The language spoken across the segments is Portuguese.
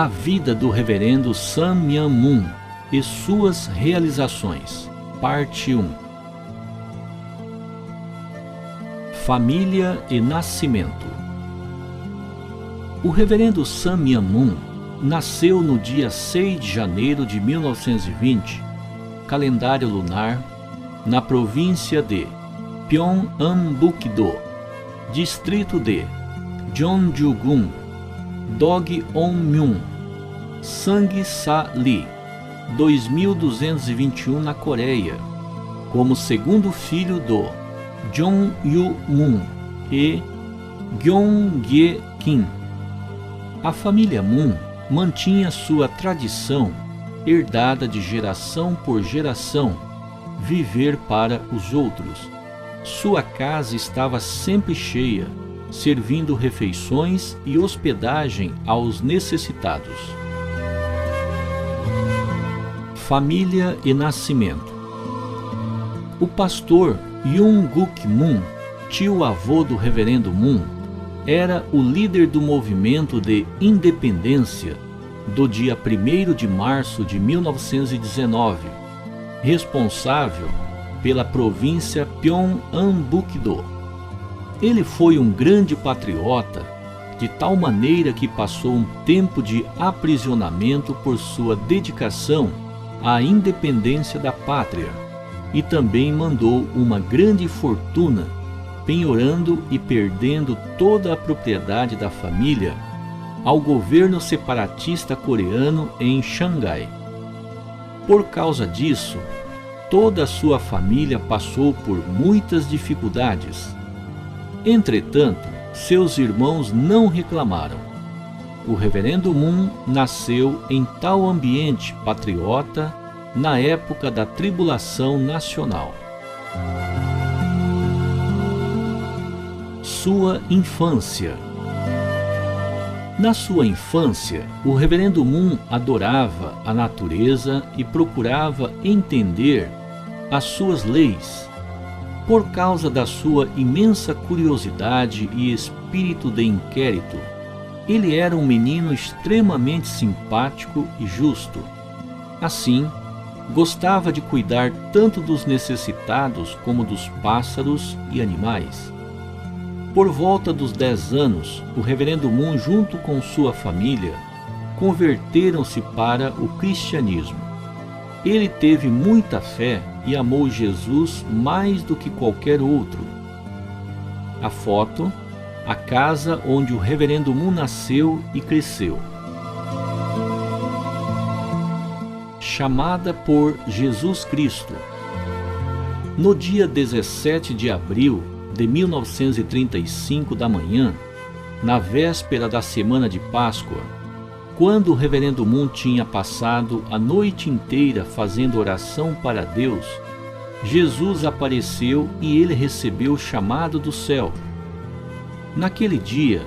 A vida do reverendo Sun Myung Moon e suas realizações. Parte 1. Família e nascimento. O reverendo Sun Myung Moon nasceu no dia 6 de janeiro de 1920, calendário lunar, na província de Pyeongbuk-do, distrito de Jeonju-gun, Dog-on-myeon, Sangsa-ri, 2221 na Coreia, como segundo filho do Jong-yu-moon e Gyeong-ge-kim. A família Moon mantinha sua tradição, herdada de geração por geração, viver para os outros. Sua casa estava sempre cheia, servindo refeições e hospedagem aos necessitados. Família e nascimento. O pastor Young-guk Moon, tio-avô do reverendo Moon, era o líder do movimento de independência do dia 1º de março de 1919, responsável pela província Pyeongbuk-do. Ele foi um grande patriota, de tal maneira que passou um tempo de aprisionamento por sua dedicação à independência da pátria, e também mandou uma grande fortuna, penhorando e perdendo toda a propriedade da família ao governo separatista coreano em Xangai. Por causa disso, toda a sua família passou por muitas dificuldades. Entretanto, seus irmãos não reclamaram. O reverendo Moon nasceu em tal ambiente patriota na época da tribulação nacional. Sua infância. Na sua infância, o reverendo Moon adorava a natureza e procurava entender as suas leis. Por causa da sua imensa curiosidade e espírito de inquérito, ele era um menino extremamente simpático e justo. Assim, gostava de cuidar tanto dos necessitados como dos pássaros e animais. Por volta dos 10 anos, o reverendo Moon, junto com sua família, converteram-se para o cristianismo. Ele teve muita fé e amou Jesus mais do que qualquer outro. A foto, a casa onde o reverendo Moon nasceu e cresceu. Chamada por Jesus Cristo. No dia 17 de abril de 1935 da manhã, na véspera da semana de Páscoa, quando o reverendo Moon tinha passado a noite inteira fazendo oração para Deus, Jesus apareceu e ele recebeu o chamado do céu. Naquele dia,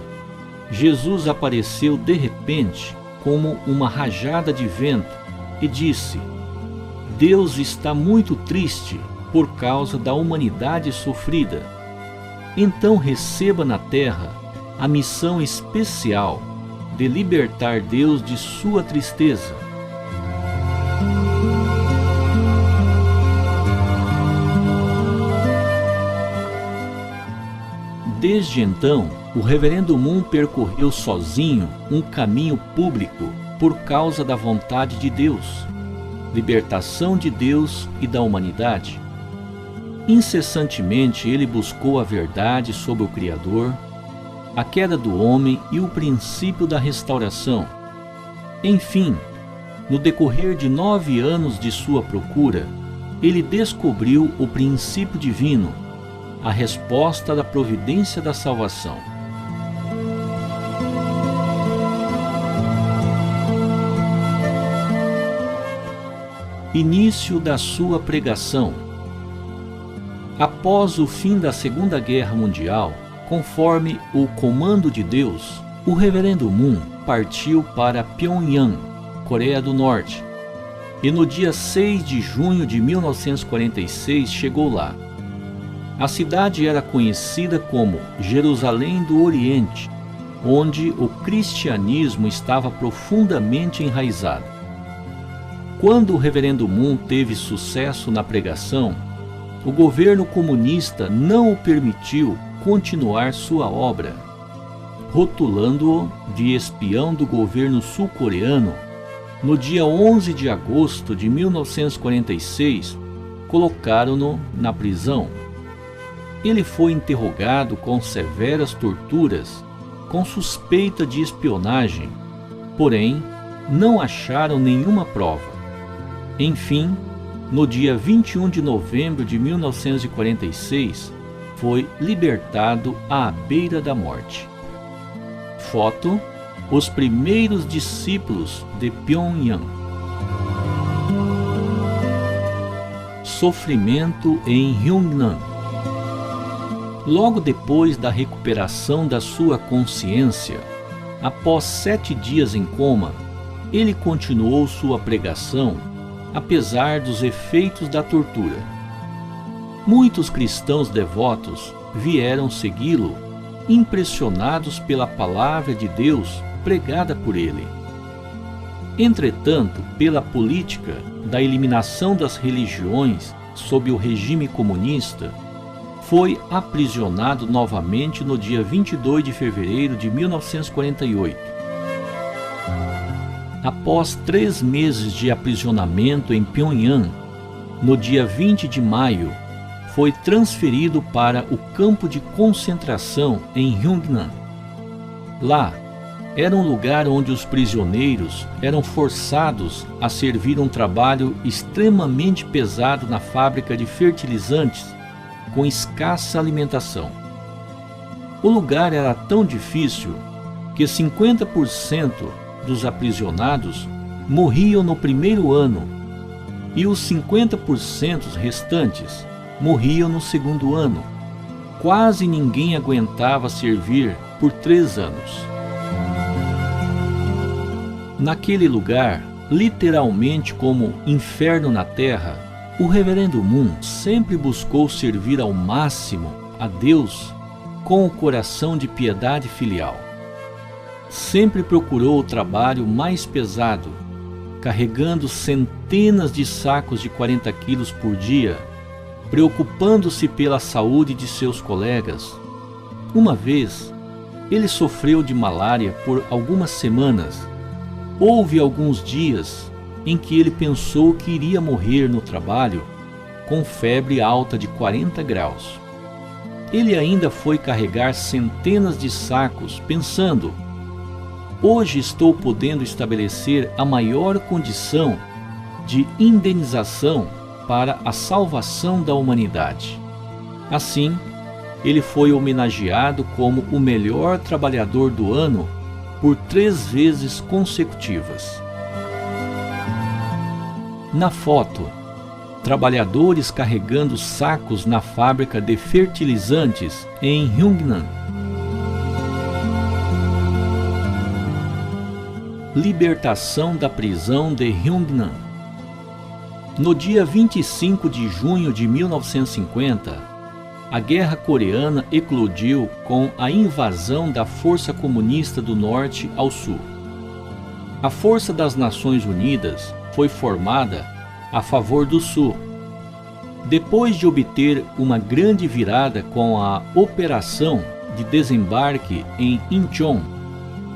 Jesus apareceu de repente como uma rajada de vento e disse: Deus está muito triste por causa da humanidade sofrida. Então receba na terra a missão especial de libertar Deus de sua tristeza. Desde então, o reverendo Moon percorreu sozinho um caminho público por causa da vontade de Deus, libertação de Deus e da humanidade. Incessantemente ele buscou a verdade sobre o Criador, a queda do homem e o princípio da restauração. Enfim, no decorrer de 9 anos de sua procura, ele descobriu o princípio divino, a resposta da providência da salvação. Início da sua pregação. Após o fim da Segunda Guerra Mundial, conforme o comando de Deus, o reverendo Moon partiu para Pyongyang, Coreia do Norte, e no dia 6 de junho de 1946 chegou lá. A cidade era conhecida como Jerusalém do Oriente onde o cristianismo estava profundamente enraizado. Quando o reverendo Moon teve sucesso na pregação, o governo comunista não o permitiu continuar sua obra, rotulando-o de espião do governo sul-coreano. No dia 11 de agosto de 1946, colocaram-no na prisão. Ele foi interrogado com severas torturas, com suspeita de espionagem, porém, não acharam nenhuma prova. Enfim, no dia 21 de novembro de 1946, foi libertado à beira da morte. Foto: os primeiros discípulos de Pyongyang. Sofrimento em Ryungnan. Logo depois da recuperação da sua consciência, após 7 dias em coma, ele continuou sua pregação, apesar dos efeitos da tortura. Muitos cristãos devotos vieram segui-lo, impressionados pela palavra de Deus pregada por ele. Entretanto, pela política da eliminação das religiões sob o regime comunista, foi aprisionado novamente no dia 22 de fevereiro de 1948. Após 3 meses de aprisionamento em Pyongyang, no dia 20 de maio, foi transferido para o campo de concentração em Ryungnan. Lá, era um lugar onde os prisioneiros eram forçados a servir um trabalho extremamente pesado na fábrica de fertilizantes, com escassa alimentação. O lugar era tão difícil que 50% dos aprisionados morriam no primeiro ano e os 50% restantes morriam no segundo ano. Quase ninguém aguentava servir por 3 anos. Naquele lugar, literalmente como inferno na terra, o reverendo Moon sempre buscou servir ao máximo a Deus com o coração de piedade filial. Sempre procurou o trabalho mais pesado, carregando centenas de sacos de 40 quilos por dia, preocupando-se pela saúde de seus colegas. Uma vez, ele sofreu de malária por algumas semanas. Houve alguns dias em que ele pensou que iria morrer no trabalho, com febre alta de 40 graus. Ele ainda foi carregar centenas de sacos, pensando: hoje estou podendo estabelecer a maior condição de indenização para a salvação da humanidade. Assim, ele foi homenageado como o melhor trabalhador do ano por 3 vezes consecutivas. Na foto, trabalhadores carregando sacos na fábrica de fertilizantes em Ryungnan. Libertação da prisão de Ryungnan. No dia 25 de junho de 1950, a Guerra Coreana eclodiu com a invasão da Força Comunista do Norte ao Sul. A Força das Nações Unidas foi formada a favor do Sul. Depois de obter uma grande virada com a Operação de Desembarque em Incheon,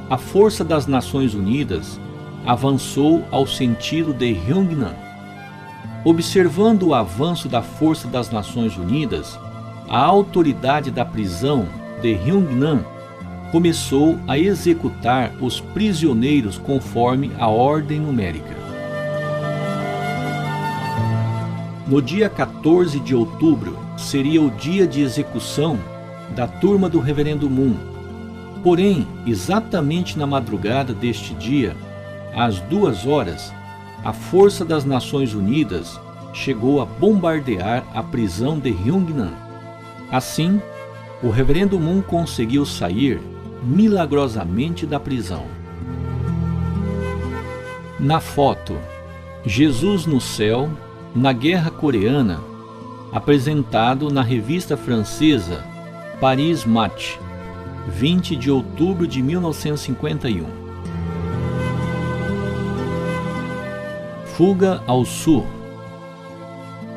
a Força das Nações Unidas avançou ao sentido de Ryungnan. Observando o avanço da Força das Nações Unidas, a autoridade da prisão de Ryungnan começou a executar os prisioneiros conforme a ordem numérica. No dia 14 de outubro seria o dia de execução da turma do reverendo Moon. Porém, exatamente na madrugada deste dia, às 2 horas, a Força das Nações Unidas chegou a bombardear a prisão de Ryungnan. Assim, o reverendo Moon conseguiu sair milagrosamente da prisão. Na foto, Jesus no céu, na Guerra Coreana, apresentado na revista francesa Paris Match. 20 de outubro de 1951. Fuga ao sul.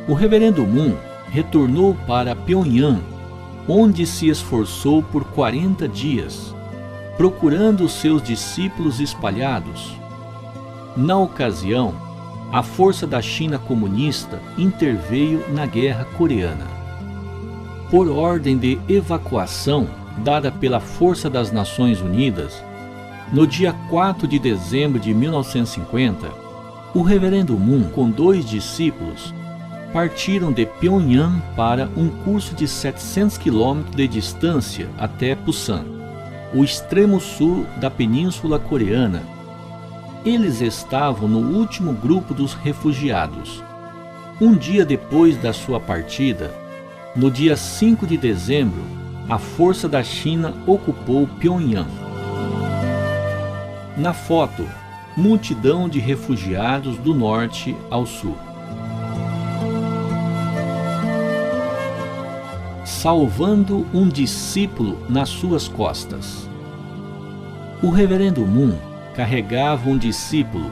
O reverendo Moon retornou para Pyongyang, onde se esforçou por 40 dias, procurando seus discípulos espalhados. Na ocasião, a força da China comunista interveio na Guerra Coreana. Por ordem de evacuação dada pela Força das Nações Unidas, no dia 4 de dezembro de 1950, o reverendo Moon, com 2 discípulos, partiram de Pyongyang para um curso de 700 quilômetros de distância até Pusan, o extremo sul da Península Coreana. Eles estavam no último grupo dos refugiados. Um dia depois da sua partida, no dia 5 de dezembro, a força da China ocupou Pyongyang. Na foto, multidão de refugiados do norte ao sul. Salvando um discípulo nas suas costas. O reverendo Moon carregava um discípulo,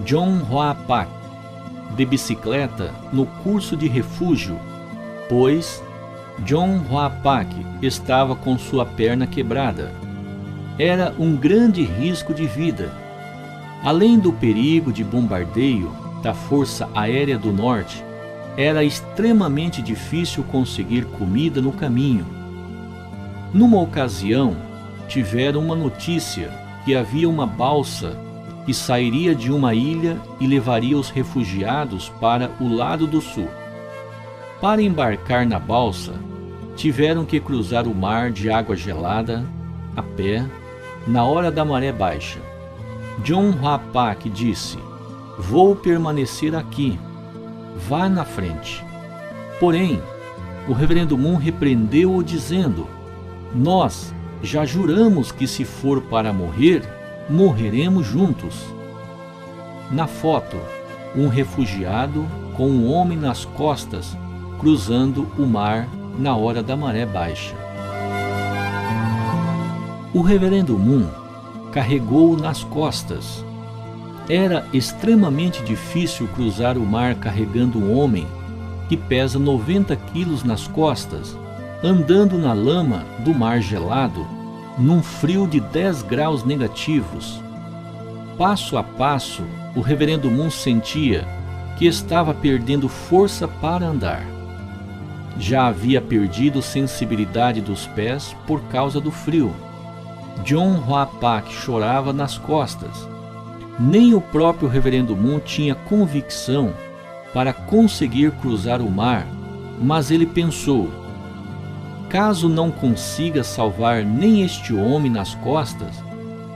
John Hwa Pak, de bicicleta no curso de refúgio, pois John Hwa Pak estava com sua perna quebrada. Era um grande risco de vida. Além do perigo de bombardeio da Força Aérea do Norte, era extremamente difícil conseguir comida no caminho. Numa ocasião, tiveram uma notícia que havia uma balsa que sairia de uma ilha e levaria os refugiados para o lado do sul. Para embarcar na balsa, tiveram que cruzar o mar de água gelada, a pé, na hora da maré baixa. John Hwa Pak disse: "Vou permanecer aqui. Vá na frente." Porém, o reverendo Moon repreendeu-o dizendo: "Nós já juramos que se for para morrer, morreremos juntos." Na foto, um refugiado com um homem nas costas cruzando o mar na hora da maré baixa. O reverendo Moon carregou nas costas. Era extremamente difícil cruzar o mar carregando um homem que pesa 90 quilos nas costas, andando na lama do mar gelado, num frio de 10 graus negativos. Passo a passo, o reverendo Moon sentia que estava perdendo força para andar. Já havia perdido sensibilidade dos pés por causa do frio. John Hwa Pak chorava nas costas. Nem o próprio reverendo Moon tinha convicção para conseguir cruzar o mar, mas ele pensou: caso não consiga salvar nem este homem nas costas,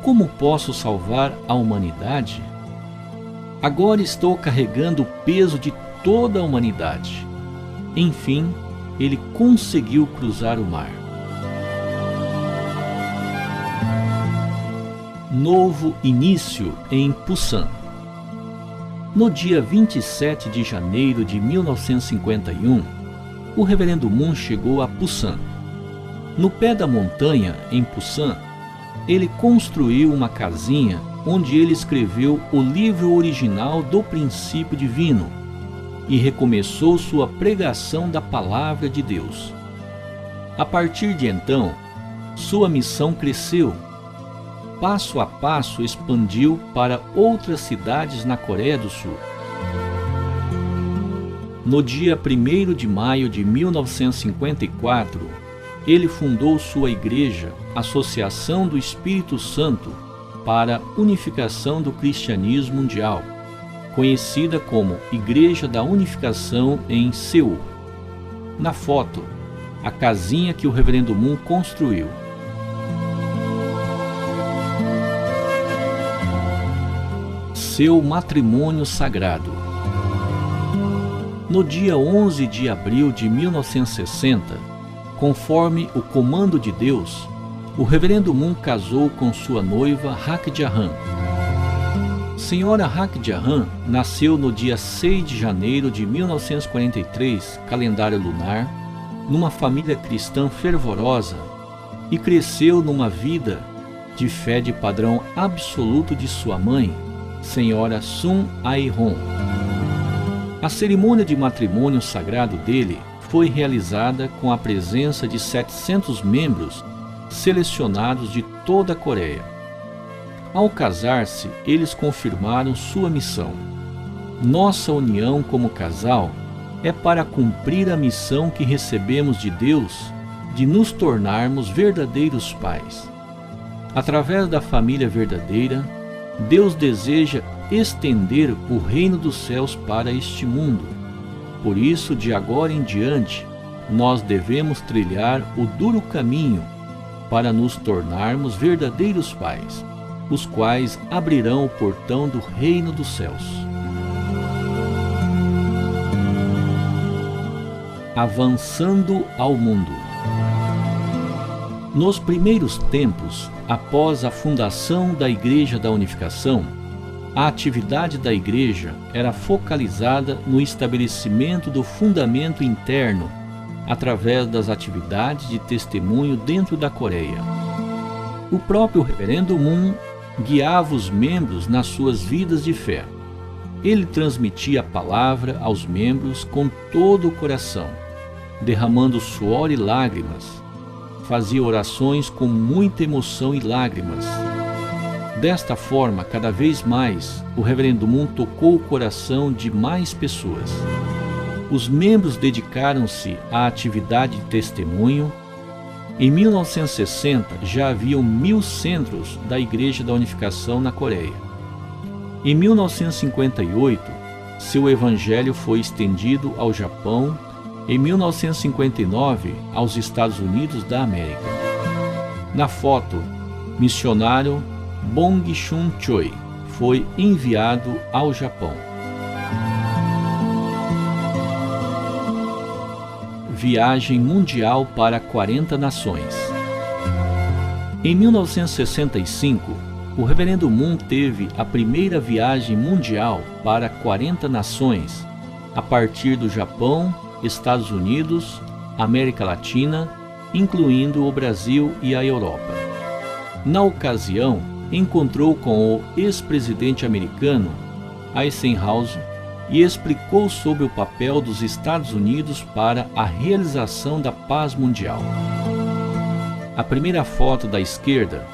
como posso salvar a humanidade? Agora estou carregando o peso de toda a humanidade. Enfim, ele conseguiu cruzar o mar. Novo início em Pusan. No dia 27 de janeiro de 1951, o reverendo Moon chegou a Pusan. No pé da montanha, em Pusan, ele construiu uma casinha onde ele escreveu o livro original do princípio divino e recomeçou sua pregação da palavra de Deus. A partir de então, sua missão cresceu. Passo a passo expandiu para outras cidades na Coreia do Sul. No dia 1º de maio de 1954, ele fundou sua igreja, Associação do Espírito Santo para a Unificação do Cristianismo Mundial, conhecida como Igreja da Unificação em Seul. Na foto, a casinha que o reverendo Moon construiu. Seu matrimônio sagrado. No dia 11 de abril de 1960, conforme o comando de Deus, o reverendo Moon casou com sua noiva Hak Ja-han. Senhora Hak Ja-han nasceu no dia 6 de janeiro de 1943, calendário lunar, numa família cristã fervorosa, e cresceu numa vida de fé de padrão absoluto de sua mãe, Senhora Sun Ai-hon. A cerimônia de matrimônio sagrado dele foi realizada com a presença de 700 membros selecionados de toda a Coreia. Ao casar-se, eles confirmaram sua missão. Nossa união como casal é para cumprir a missão que recebemos de Deus de nos tornarmos verdadeiros pais. Através da família verdadeira, Deus deseja estender o reino dos céus para este mundo. Por isso, de agora em diante, nós devemos trilhar o duro caminho para nos tornarmos verdadeiros pais, os quais abrirão o portão do reino dos céus. Avançando ao mundo. Nos primeiros tempos, após a fundação da Igreja da Unificação, a atividade da Igreja era focalizada no estabelecimento do fundamento interno através das atividades de testemunho dentro da Coreia. O próprio Reverendo Moon guiava os membros nas suas vidas de fé. Ele transmitia a palavra aos membros com todo o coração, derramando suor e lágrimas. Fazia orações com muita emoção e lágrimas. Desta forma, cada vez mais, o Reverendo Moon tocou o coração de mais pessoas. Os membros dedicaram-se à atividade de testemunho. Em 1960, já haviam 1000 centros da Igreja da Unificação na Coreia. Em 1958, seu evangelho foi estendido ao Japão. Em 1959, aos Estados Unidos da América. Na foto, missionário Bong Shun Choi foi enviado ao Japão. Viagem mundial para 40 nações. Em 1965, o Reverendo Moon teve a primeira viagem mundial para 40 nações, a partir do Japão, Estados Unidos, América Latina, incluindo o Brasil e a Europa. Na ocasião, encontrou com o ex-presidente americano Eisenhower e explicou sobre o papel dos Estados Unidos para a realização da paz mundial. A primeira foto da esquerda,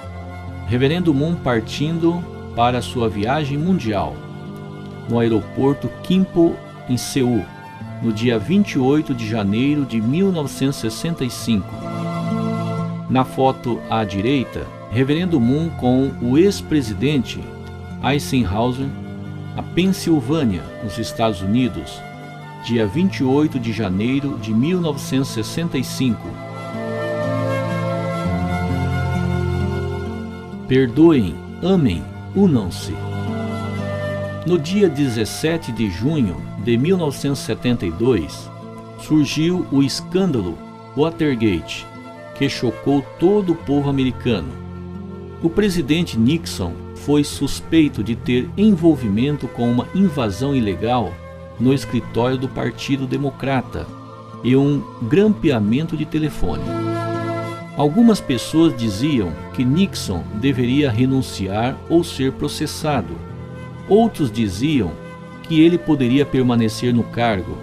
Reverendo Moon partindo para sua viagem mundial, no aeroporto Gimpo, em Seul, no dia 28 de janeiro de 1965. Na foto à direita, Reverendo Moon com o ex-presidente Eisenhower, a Pensilvânia, nos Estados Unidos, dia 28 de janeiro de 1965. Perdoem, amem, unam-se. No dia 17 de junho de 1972, surgiu o escândalo Watergate, que chocou todo o povo americano. O presidente Nixon foi suspeito de ter envolvimento com uma invasão ilegal no escritório do Partido Democrata e um grampeamento de telefone. Algumas pessoas diziam que Nixon deveria renunciar ou ser processado. Outros diziam que ele poderia permanecer no cargo.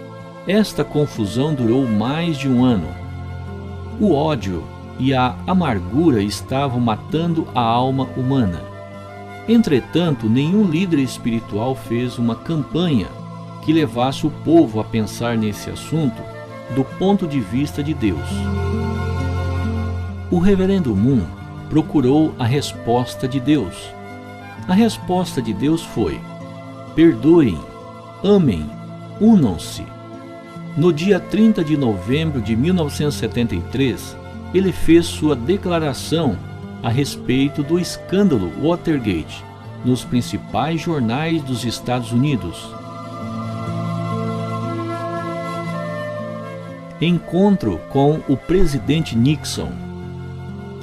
Esta confusão durou mais de um ano. O ódio e a amargura estavam matando a alma humana. Entretanto, nenhum líder espiritual fez uma campanha que levasse o povo a pensar nesse assunto do ponto de vista de Deus. O Reverendo Moon procurou a resposta de Deus. A resposta de Deus foi: perdoem, amem, unam-se. No dia 30 de novembro de 1973, ele fez sua declaração a respeito do escândalo Watergate nos principais jornais dos Estados Unidos. Encontro com o presidente Nixon.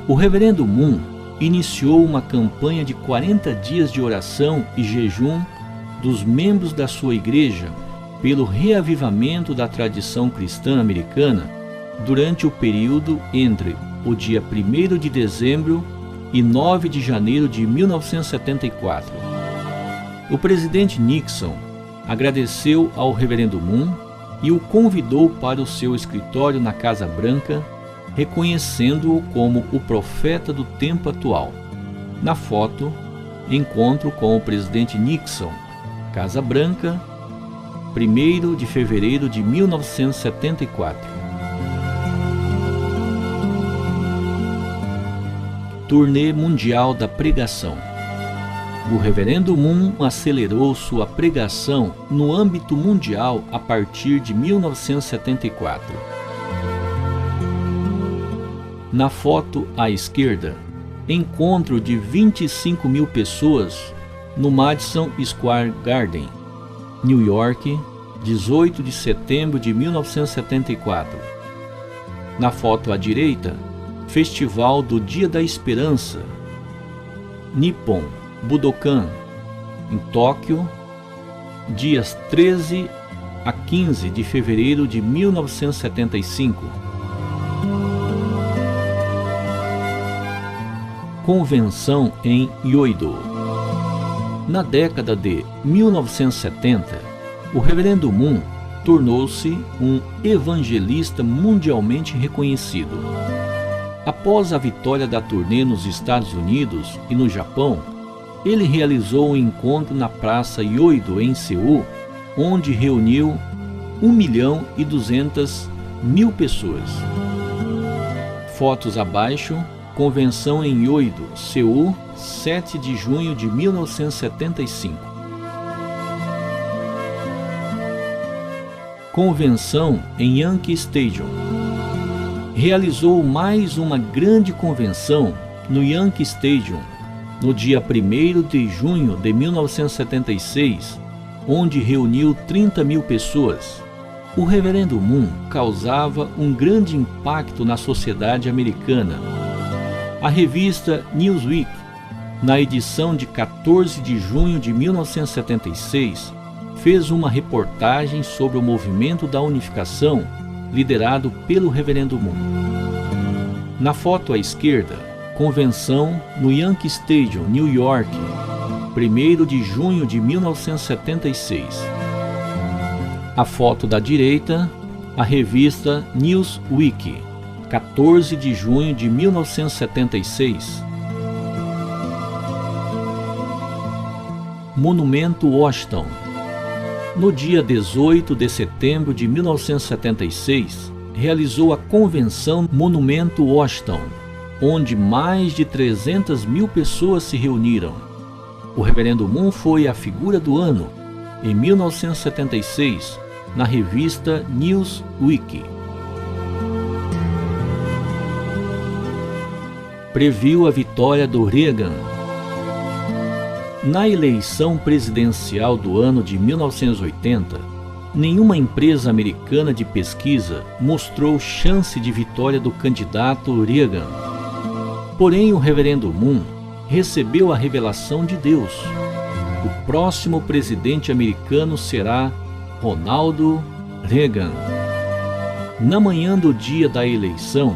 O Reverendo Moon iniciou uma campanha de 40 dias de oração e jejum dos membros da sua igreja pelo reavivamento da tradição cristã americana durante o período entre o dia 1º de dezembro e 9 de janeiro de 1974. O presidente Nixon agradeceu ao Reverendo Moon e o convidou para o seu escritório na Casa Branca, reconhecendo-o como o profeta do tempo atual. Na foto, encontro com o presidente Nixon, Casa Branca, 1º de fevereiro de 1974. Turnê Mundial da Pregação. O Reverendo Moon acelerou sua pregação no âmbito mundial a partir de 1974. Na foto à esquerda, encontro de 25 mil pessoas no Madison Square Garden, New York, 18 de setembro de 1974. Na foto à direita, Festival do Dia da Esperança, Nippon Budokan, em Tóquio, dias 13 a 15 de fevereiro de 1975. Convenção em Yoido. Na década de 1970, o Reverendo Moon tornou-se um evangelista mundialmente reconhecido. Após a vitória da turnê nos Estados Unidos e no Japão, ele realizou um encontro na Praça Yoido, em Seul, onde reuniu 1.200.000 pessoas. Fotos abaixo. Convenção em Yoido, Seul, 7 de junho de 1975. Convenção em Yankee Stadium. Realizou mais uma grande convenção no Yankee Stadium no dia 1º de junho de 1976, onde reuniu 30.000 pessoas. O Reverendo Moon causava um grande impacto na sociedade americana. A revista Newsweek, na edição de 14 de junho de 1976, fez uma reportagem sobre o movimento da unificação liderado pelo Reverendo Moon. Na foto à esquerda, convenção no Yankee Stadium, New York, 1º de junho de 1976. A foto da direita, a revista Newsweek, 14 de junho de 1976. Monumento Washington. No dia 18 de setembro de 1976, realizou a convenção Monumento Washington, onde mais de 300.000 pessoas se reuniram. O Reverendo Moon foi a figura do ano, em 1976, na revista Newsweek. Previu a vitória do Reagan. Na eleição presidencial do ano de 1980, nenhuma empresa americana de pesquisa mostrou chance de vitória do candidato Reagan. Porém, o Reverendo Moon recebeu a revelação de Deus. O próximo presidente americano será Ronald Reagan. Na manhã do dia da eleição,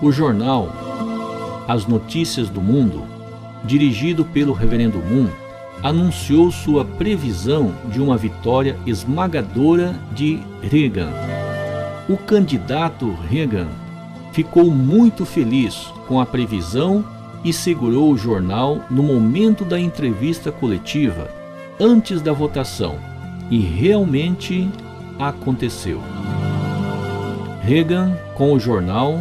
o jornal As Notícias do Mundo, dirigido pelo Reverendo Moon, anunciou sua previsão de uma vitória esmagadora de Reagan. O candidato Reagan ficou muito feliz com a previsão e segurou o jornal no momento da entrevista coletiva, antes da votação, e realmente aconteceu. Reagan, com o jornal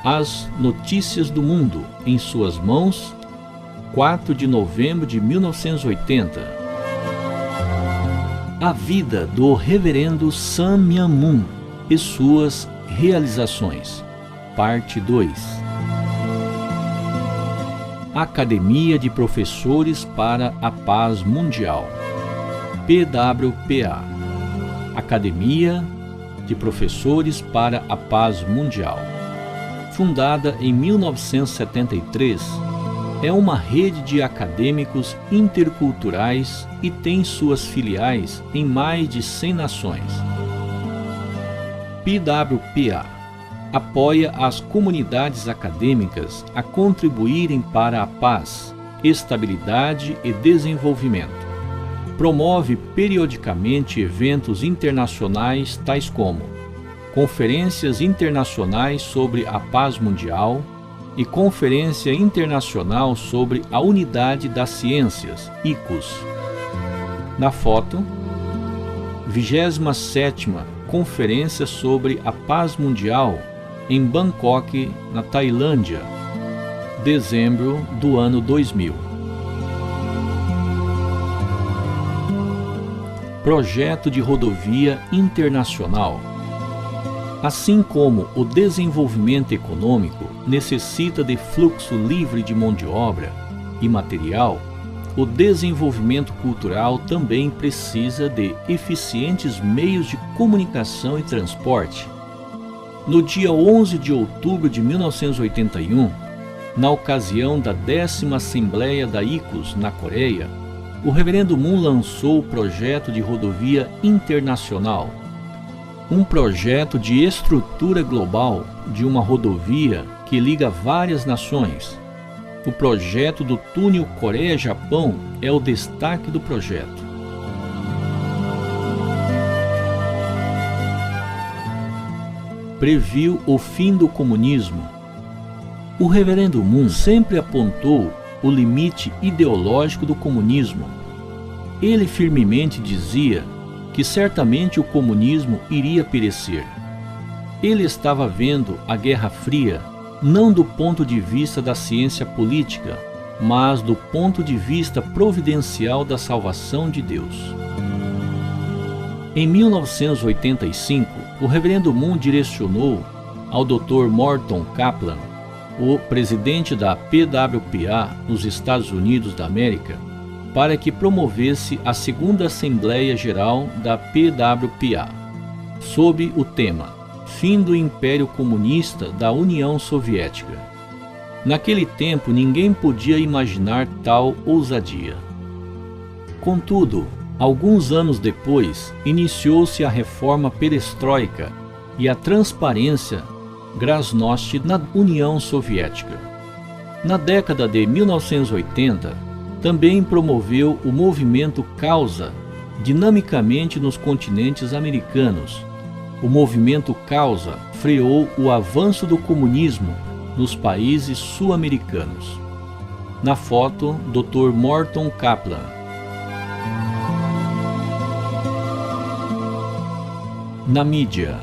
As Notícias do Mundo em suas mãos, 4 de novembro de 1980. A vida do Reverendo Sun Myung Moon e suas realizações. Parte 2. Academia de Professores para a Paz Mundial, PWPA. Academia de Professores para a Paz Mundial. Fundada em 1973, é uma rede de acadêmicos interculturais e tem suas filiais em mais de 100 nações. PWPA apoia as comunidades acadêmicas a contribuírem para a paz, estabilidade e desenvolvimento. Promove periodicamente eventos internacionais tais como Conferências Internacionais sobre a Paz Mundial e Conferência Internacional sobre a Unidade das Ciências, ICUS. Na foto, 27ª Conferência sobre a Paz Mundial em Bangkok, na Tailândia, dezembro do ano 2000. Projeto de rodovia internacional. Assim como o desenvolvimento econômico necessita de fluxo livre de mão de obra e material, o desenvolvimento cultural também precisa de eficientes meios de comunicação e transporte. No dia 11 de outubro de 1981, na ocasião da 10ª Assembleia da ICUS na Coreia, o Reverendo Moon lançou o projeto de rodovia internacional, um projeto de estrutura global de uma rodovia que liga várias nações. O projeto do túnel Coreia-Japão é o destaque do projeto. Previu o fim do comunismo. O Reverendo Moon sempre apontou o limite ideológico do comunismo. Ele firmemente dizia que certamente o comunismo iria perecer. Ele estava vendo a Guerra Fria não do ponto de vista da ciência política, mas do ponto de vista providencial da salvação de Deus. Em 1985, o Reverendo Moon direcionou ao Dr. Morton Kaplan, o presidente da PWPA nos Estados Unidos da América, para que promovesse a segunda Assembleia Geral da PWPA, sob o tema Fim do Império Comunista da União Soviética. Naquele tempo, ninguém podia imaginar tal ousadia. Contudo, alguns anos depois, iniciou-se a reforma perestroika e a transparência glasnost na União Soviética. Na década de 1980, também promoveu o movimento Causa dinamicamente nos continentes americanos. O movimento Causa freou o avanço do comunismo nos países sul-americanos. Na foto, Dr. Morton Kaplan. Na mídia.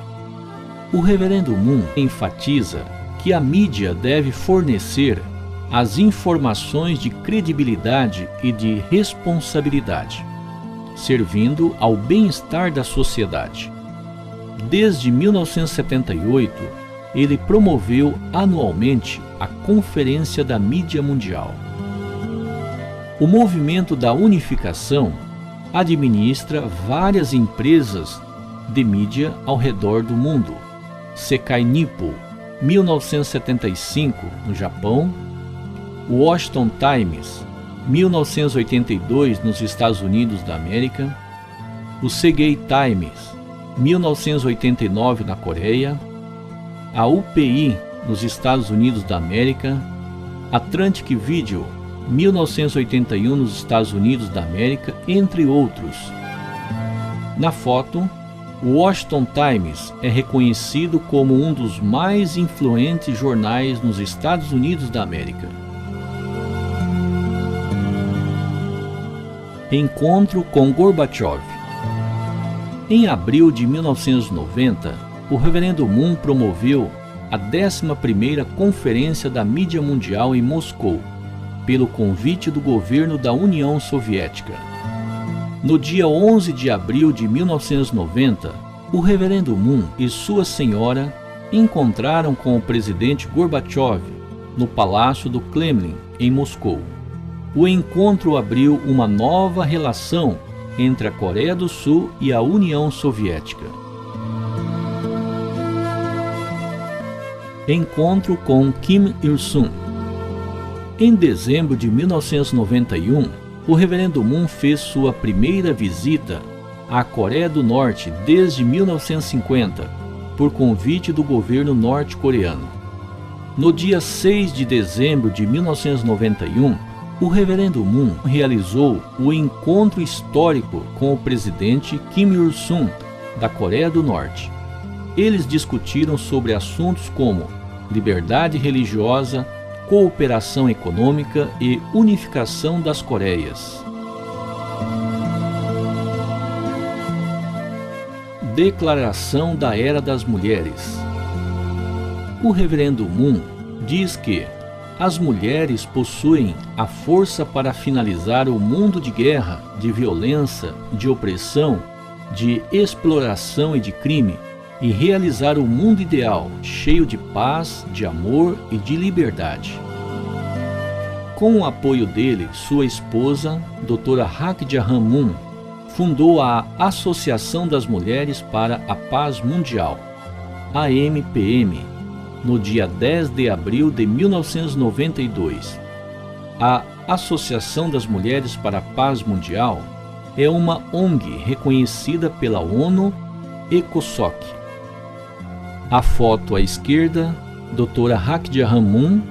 O Reverendo Moon enfatiza que a mídia deve fornecer as informações de credibilidade e de responsabilidade, servindo ao bem-estar da sociedade. Desde 1978, ele promoveu anualmente a Conferência da Mídia Mundial. O movimento da unificação administra várias empresas de mídia ao redor do mundo. Sekai Nippo, 1975, no Japão. Washington Times, 1982, nos Estados Unidos da América. O Seagate Times, 1989, na Coreia. A UPI, nos Estados Unidos da América. Atlantic Video, 1981, nos Estados Unidos da América, entre outros. Na foto, o Washington Times é reconhecido como um dos mais influentes jornais nos Estados Unidos da América. Encontro com Gorbachev. Em abril de 1990, o Reverendo Moon promoveu a 11ª Conferência da Mídia Mundial em Moscou, pelo convite do governo da União Soviética. No dia 11 de abril de 1990, o Reverendo Moon e sua senhora encontraram com o presidente Gorbachev no Palácio do Kremlin, em Moscou. O encontro abriu uma nova relação entre a Coreia do Sul e a União Soviética. Encontro com Kim Il-sung. Em dezembro de 1991, o Reverendo Moon fez sua primeira visita à Coreia do Norte desde 1950 por convite do governo norte-coreano. No dia 6 de dezembro de 1991, o reverendo Moon realizou o encontro histórico com o presidente Kim Il-sung, da Coreia do Norte. Eles discutiram sobre assuntos como liberdade religiosa, cooperação econômica e unificação das Coreias. Declaração da Era das Mulheres. O reverendo Moon diz que as mulheres possuem a força para finalizar o mundo de guerra, de violência, de opressão, de exploração e de crime e realizar o mundo ideal, cheio de paz, de amor e de liberdade. Com o apoio dele, sua esposa, Dra. Hak Ja-han Moon, fundou a Associação das Mulheres para a Paz Mundial, AMPM, no dia 10 de abril de 1992. A Associação das Mulheres para a Paz Mundial é uma ONG reconhecida pela ONU ECOSOC. A foto à esquerda, Dra. Hak Ja-han Moon.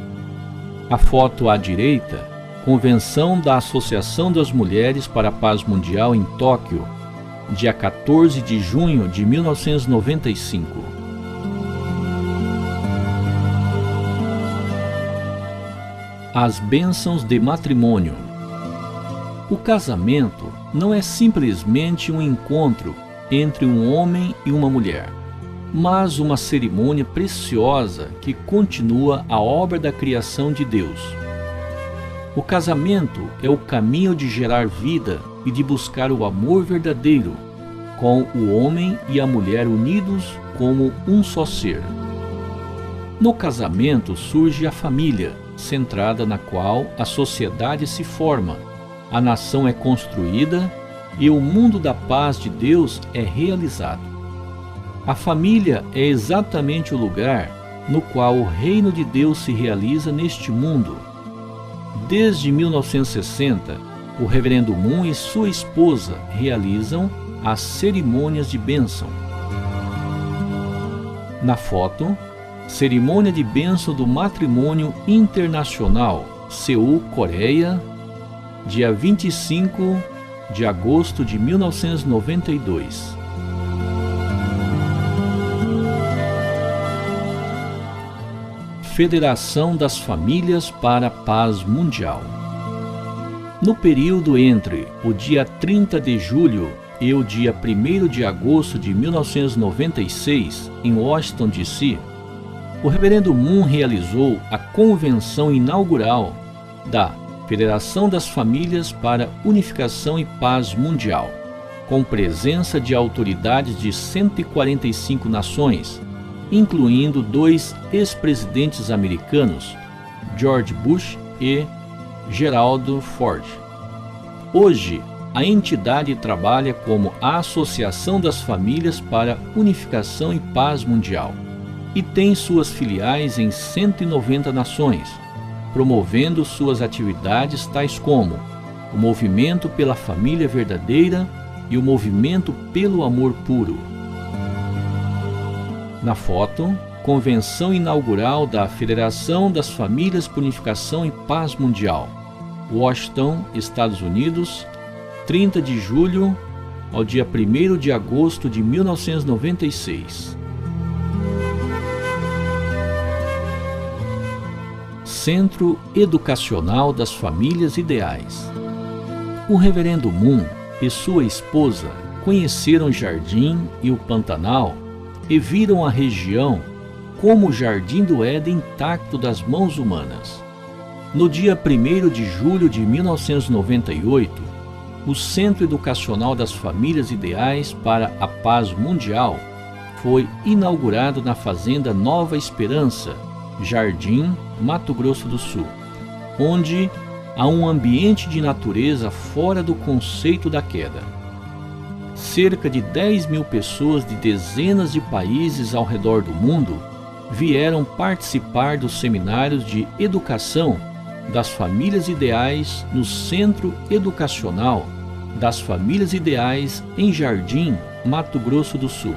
A foto à direita, Convenção da Associação das Mulheres para a Paz Mundial em Tóquio, dia 14 de junho de 1995. As bênçãos de matrimônio. O casamento não é simplesmente um encontro entre um homem e uma mulher, mas uma cerimônia preciosa que continua a obra da criação de Deus. O casamento é o caminho de gerar vida e de buscar o amor verdadeiro, com o homem e a mulher unidos como um só ser. No casamento surge a família, centrada na qual a sociedade se forma, a nação é construída e o mundo da paz de Deus é realizado. A família é exatamente o lugar no qual o reino de Deus se realiza neste mundo. Desde 1960, o reverendo Moon e sua esposa realizam as cerimônias de bênção. Na foto, cerimônia de bênção do matrimônio internacional, Seul, Coreia, dia 25 de agosto de 1992. Federação das Famílias para a Paz Mundial. No período entre o dia 30 de julho e o dia 1º de agosto de 1996, em Washington, D.C., o reverendo Moon realizou a convenção inaugural da Federação das Famílias para Unificação e Paz Mundial, com presença de autoridades de 145 nações, incluindo 2 ex-presidentes americanos, George Bush e Gerald Ford. Hoje, a entidade trabalha como a Associação das Famílias para Unificação e Paz Mundial e tem suas filiais em 190 nações, promovendo suas atividades tais como o Movimento pela Família Verdadeira e o Movimento pelo Amor Puro. Na foto, Convenção Inaugural da Federação das Famílias por Unificação e Paz Mundial, Washington, Estados Unidos, 30 de julho ao dia 1º de agosto de 1996. Centro Educacional das Famílias Ideais. O reverendo Moon e sua esposa conheceram o Jardim e o Pantanal e viram a região como o Jardim do Éden intacto das mãos humanas. No dia 1º de julho de 1998, o Centro Educacional das Famílias Ideais para a Paz Mundial foi inaugurado na Fazenda Nova Esperança, Jardim, Mato Grosso do Sul, onde há um ambiente de natureza fora do conceito da queda. Cerca de 10.000 pessoas de dezenas de países ao redor do mundo vieram participar dos seminários de educação das famílias ideais no Centro Educacional das Famílias Ideais em Jardim, Mato Grosso do Sul.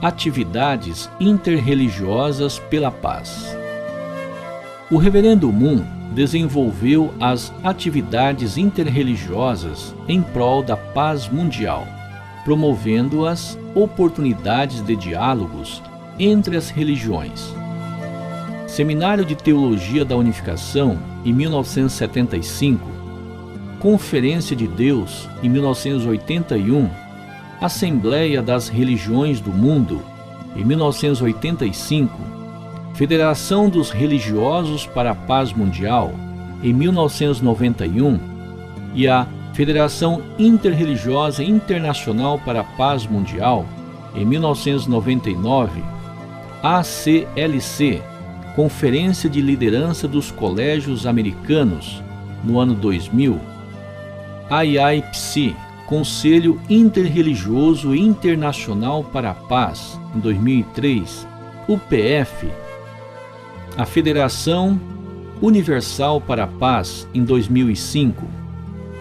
atividades interreligiosas pela paz. O Reverendo Moon desenvolveu as atividades interreligiosas em prol da paz mundial, promovendo as oportunidades de diálogos entre as religiões. Seminário de Teologia da Unificação, em 1975, Conferência de Deus, em 1981, Assembleia das Religiões do Mundo, em 1985, Federação dos Religiosos para a Paz Mundial, em 1991, e a Federação Interreligiosa Internacional para a Paz Mundial, em 1999, ACLC, Conferência de Liderança dos Colégios Americanos, no ano 2000, IIPC, Conselho Interreligioso Internacional para a Paz, em 2003, UPF, a Federação Universal para a Paz, em 2005.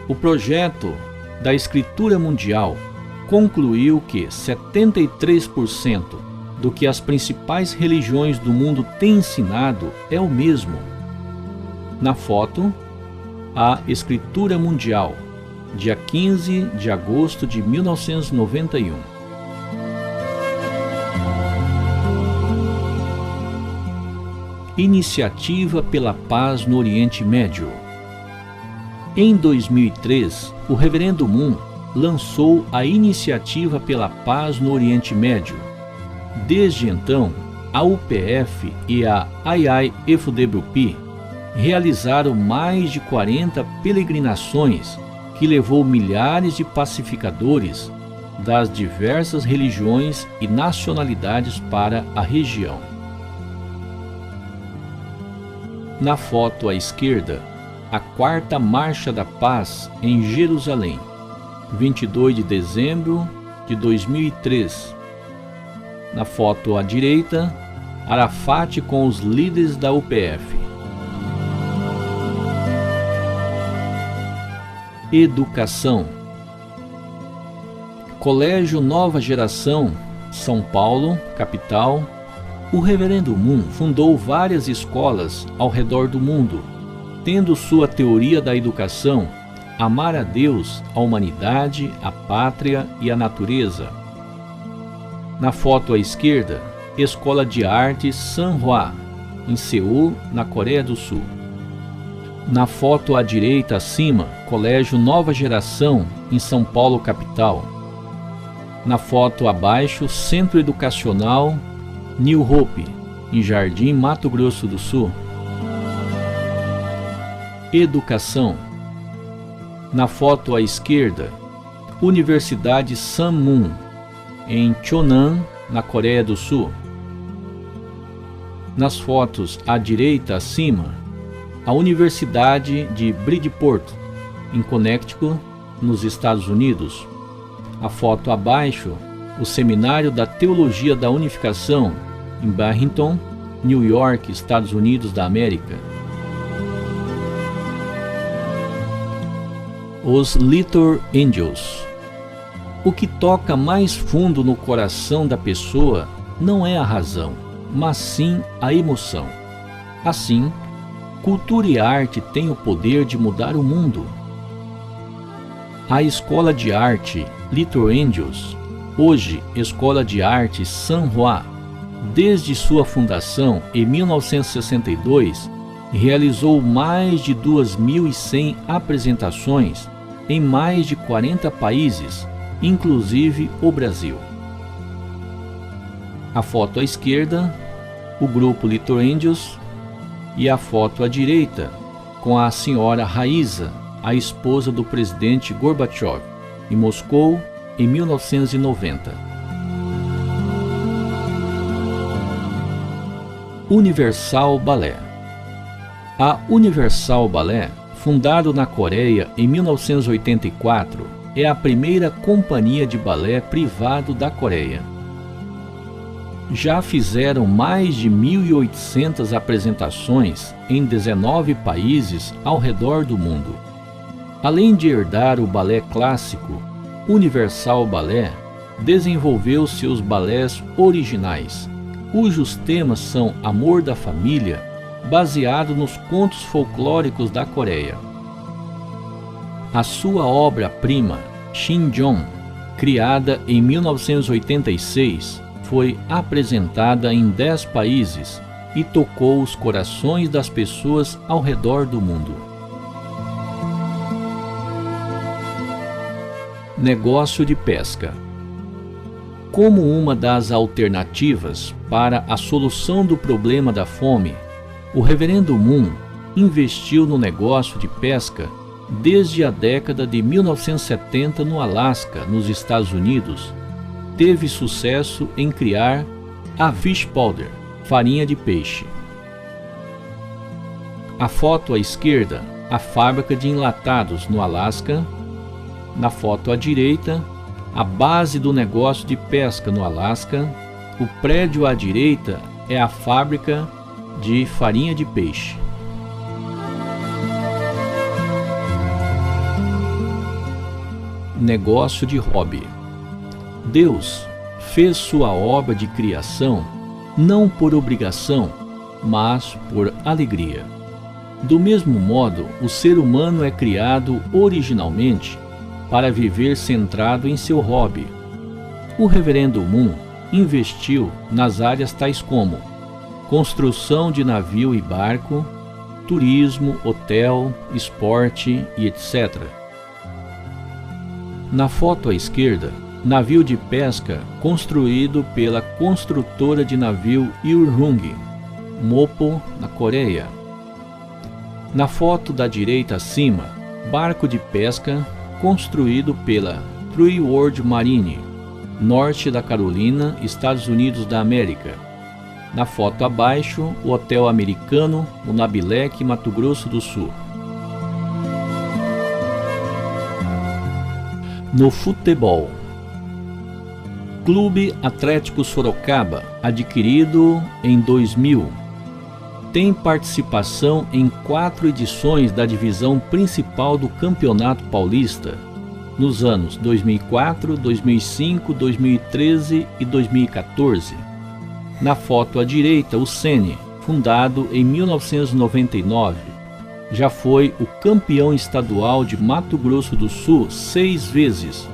O projeto da Escritura Mundial concluiu que 73% do que as principais religiões do mundo têm ensinado é o mesmo. Na foto, a Escritura Mundial, dia 15 de agosto de 1991. Iniciativa pela Paz no Oriente Médio. Em 2003, o Reverendo Moon lançou a Iniciativa pela Paz no Oriente Médio. Desde então, a UPF e a IIFWP realizaram mais de 40 peregrinações que levou milhares de pacificadores das diversas religiões e nacionalidades para a região. Na foto à esquerda, a Quarta Marcha da Paz em Jerusalém, 22 de dezembro de 2003. Na foto à direita, Arafat com os líderes da UPF. Educação. Colégio Nova Geração, São Paulo, capital. O Reverendo Moon fundou várias escolas ao redor do mundo, tendo sua teoria da educação amar a Deus, a humanidade, a pátria e a natureza. Na foto à esquerda, Escola de Artes Sanhwa, em Seul, na Coreia do Sul. Na foto à direita acima, Colégio Nova Geração, em São Paulo, capital. Na foto abaixo, Centro Educacional New Hope, em Jardim, Mato Grosso do Sul. Educação. Na foto à esquerda, Universidade Sammun, em Cheonan, na Coreia do Sul. Nas fotos à direita acima, a Universidade de Bridgeport, em Connecticut, nos Estados Unidos. A foto abaixo, o Seminário da Teologia da Unificação, em Barrington, New York, Estados Unidos da América. Os Little Angels. O que toca mais fundo no coração da pessoa não é a razão, mas sim a emoção. Assim, cultura e arte têm o poder de mudar o mundo. A Escola de Arte Little Angels, hoje Escola de Arte Sanhwa, desde sua fundação em 1962, realizou mais de 2.100 apresentações em mais de 40 países, inclusive o Brasil. A foto à esquerda, o grupo Little Angels, e a foto à direita, com a senhora Raíza, a esposa do presidente Gorbachev, em Moscou, em 1990. Universal Ballet. A Universal Ballet, fundado na Coreia em 1984, é a primeira companhia de balé privado da Coreia. Já fizeram mais de 1.800 apresentações em 19 países ao redor do mundo. Além de herdar o balé clássico, Universal Ballet desenvolveu seus balés originais, cujos temas são amor da família, baseado nos contos folclóricos da Coreia. A sua obra-prima, Shinjong, criada em 1986, foi apresentada em 10 países e tocou os corações das pessoas ao redor do mundo. Negócio de pesca. Como uma das alternativas para a solução do problema da fome, o Reverendo Moon investiu no negócio de pesca desde a década de 1970 no Alasca, nos Estados Unidos. Teve sucesso em criar a fish powder, farinha de peixe. A foto à esquerda, a fábrica de enlatados no Alasca. Na foto à direita, a base do negócio de pesca no Alasca. O prédio à direita é a fábrica de farinha de peixe. Negócio de hobby. Deus fez sua obra de criação não por obrigação, mas por alegria. Do mesmo modo, o ser humano é criado originalmente para viver centrado em seu hobby. O Reverendo Moon investiu nas áreas tais como construção de navio e barco, turismo, hotel, esporte e etc. Na foto à esquerda, navio de pesca construído pela construtora de navio Ilhung, Mopo, na Coreia. Na foto da direita acima, barco de pesca construído pela True World Marine, norte da Carolina, Estados Unidos da América. Na foto abaixo, o hotel americano, o Nabilec, Mato Grosso do Sul. No futebol. Clube Atlético Sorocaba, adquirido em 2000. Tem participação em 4 edições da divisão principal do Campeonato Paulista, nos anos 2004, 2005, 2013 e 2014. Na foto à direita, o Sene, fundado em 1999. Já foi o campeão estadual de Mato Grosso do Sul 6 vezes,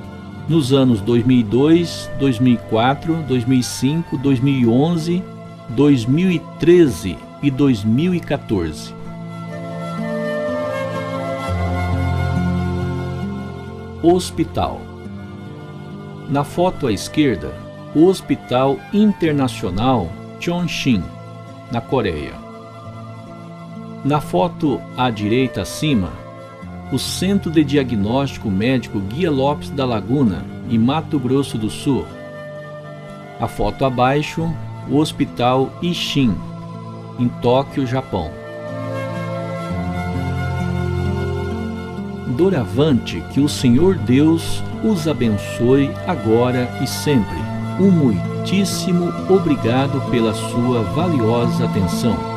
nos anos 2002, 2004, 2005, 2011, 2013 e 2014. Hospital. Na foto à esquerda, o Hospital Internacional Chonshin, na Coreia. Na foto à direita acima, o Centro de Diagnóstico Médico Guia Lopes da Laguna, em Mato Grosso do Sul. A foto abaixo, o Hospital Ishin, em Tóquio, Japão. Doravante, que o Senhor Deus os abençoe agora e sempre. Um muitíssimo obrigado pela sua valiosa atenção.